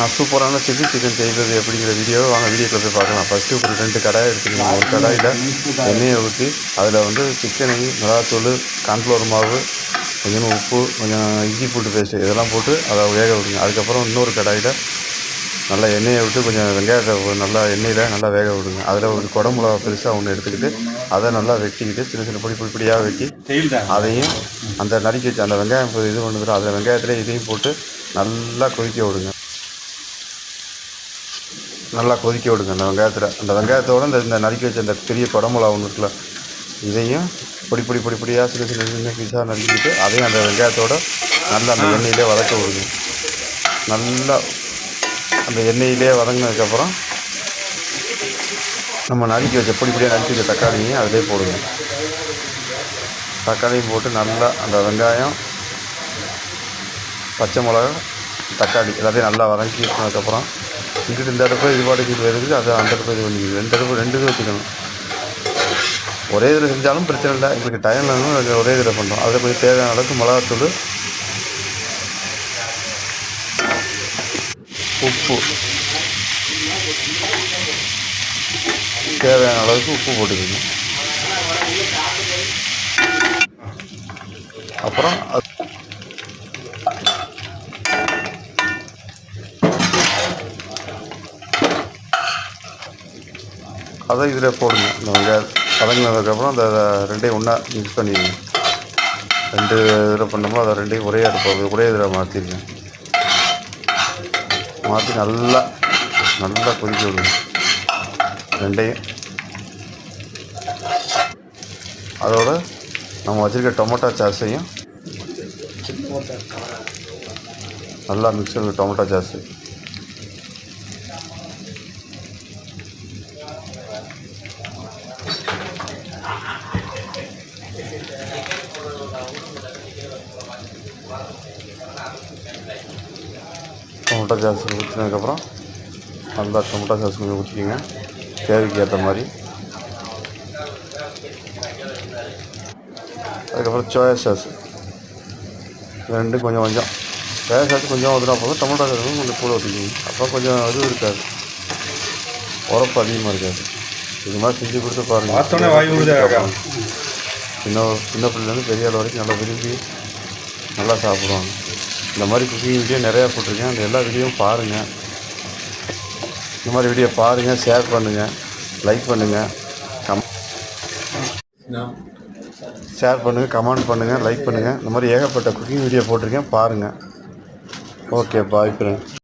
நான் சூப்பரான chilli chicken செய்வது எப்படிங்கிற வீடியோக்குள்ள போய் பார்க்கலாம். ஃபஸ்ட்டு ஒரு 2 கடாய் எடுத்துக்கணும். ஒரு கடாயில் எண்ணெயை ஊற்றி அதில் வந்து சிக்கனையும் மிளகாத்தூள், கார்ன்ஃப்ளவர் மாவு, கொஞ்சம் உப்பு, கொஞ்சம் இஞ்சி பூண்டு பேஸ்ட்டு இதெல்லாம் போட்டு அதை வேக விடுங்க. அதுக்கப்புறம் இன்னொரு கடாயில் நல்லா எண்ணெயை விட்டு கொஞ்சம் வெங்காயத்தை நல்லா எண்ணெயில் நல்லா வேக விடுங்க. அதில் ஒரு குடமிளகா பெருசாக ஒன்று எடுத்துக்கிட்டு அதை நல்லா வெட்டிக்கிட்டு சின்ன சின்ன பொடியாக வெட்டி அதையும் அந்த நறுக்கி வச்சு அந்த வெங்காயம் இது பண்ணுறோம் அதில் வெங்காயத்தில் இதையும் போட்டு நல்லா கொதிக்க விடுங்க. நல்லா கொதிக்க விடுங்க. அந்த வெங்காயத்தோடு இந்த நறுக்கி வச்ச அந்த பெரிய குடமிளகா ஒன்று இருக்குல்ல, இதையும் பொடியாக சின்ன சின்ன பீஸாக நறுக்கிட்டு அதையும் அந்த வெங்காயத்தோடு நல்லா அந்த எண்ணெயிலே வதக்க விடுங்க. நல்லா அந்த எண்ணெயிலே வதங்கினதுக்கப்புறம் நம்ம நறுக்கி வச்ச பொடியாக நறுக்கி வச்ச தக்காளியும் அதிலே போடுங்க. தக்காளியும் போட்டு நல்லா அந்த வெங்காயம், பச்சை மிளகா, தக்காளி எல்லாத்தையும் நல்லா வதக்கினதுக்கப்புறம் இங்கிட்டு இந்த அடுப்பு இது பாட்டுக்கு இருக்குது, அதை அந்த அடுப்பு இது பண்ணிக்கணும். 2 இது வச்சுக்கணும். ஒரே இதில் செஞ்சாலும் பிரச்சனை இல்லை. எங்களுக்கு டைம் வேணும், ஒரே இதில் பண்ணுறோம். அதில் கொஞ்சம் தேவையான அளவுக்கு மிளகாத்தூள், உப்பு, தேவையான அளவுக்கு உப்பு போட்டுக்கணும். அப்புறம் அதை இதில் போடுங்க. இந்த வெங்காயம் வதங்கினதுக்கப்புறம் அந்த 2ஐயும் ஒன்றா மிக்ஸ் பண்ணிடுங்க. 2 இதில் பண்ணோமோ அதை 2ஐயும் ஒரே இதில் மாற்றிடுங்க. மாற்றி நல்லா கொதிக்க விடுங்க 2ஐயும். அதோட நம்ம வச்சுருக்க டொமேட்டோ சாஸையும் நல்லா மிக்ஸ் பண்ணி டொமேட்டோ சாஸு டொமேட்டோ சாஸ் ஊற்றினதுக்கப்புறம் நல்லா டொமேட்டோ சாஸ் கொஞ்சம் ஊற்றிக்கிங்க தேவைக்கு ஏற்ற மாதிரி. அதுக்கப்புறம் சோயா சாஸ் 2 கொஞ்சம் சோயா சாஸ் கொஞ்சம் ஊற்றினா போதும். டொமேட்டோ சாஸ் கொஞ்சம் கூட ஊற்றிக்கிங்க. அப்போ கொஞ்சம் இது இருக்காது, உரப்பு அதிகமாக இருக்காது. இது மாதிரி செஞ்சு கொடுத்து பாருங்கள். சின்ன பிள்ளைலேருந்து பெரிய ஆள் வரைக்கும் நல்லா விரும்பி நல்லா சாப்பிடுவாங்க. இந்த மாதிரி குக்கிங் வீடியோ நிறையா போட்டிருக்கேன். அந்த எல்லா வீடியோவும் பாருங்கள். இந்த மாதிரி வீடியோ பாருங்கள், ஷேர் பண்ணுங்கள், லைக் பண்ணுங்கள், ஷேர் பண்ணுங்கள், கமெண்ட் பண்ணுங்கள், லைக் பண்ணுங்கள். இந்த மாதிரி ஏகப்பட்ட குக்கிங் வீடியோ போட்டிருக்கேன், பாருங்கள். Okay, bye friends.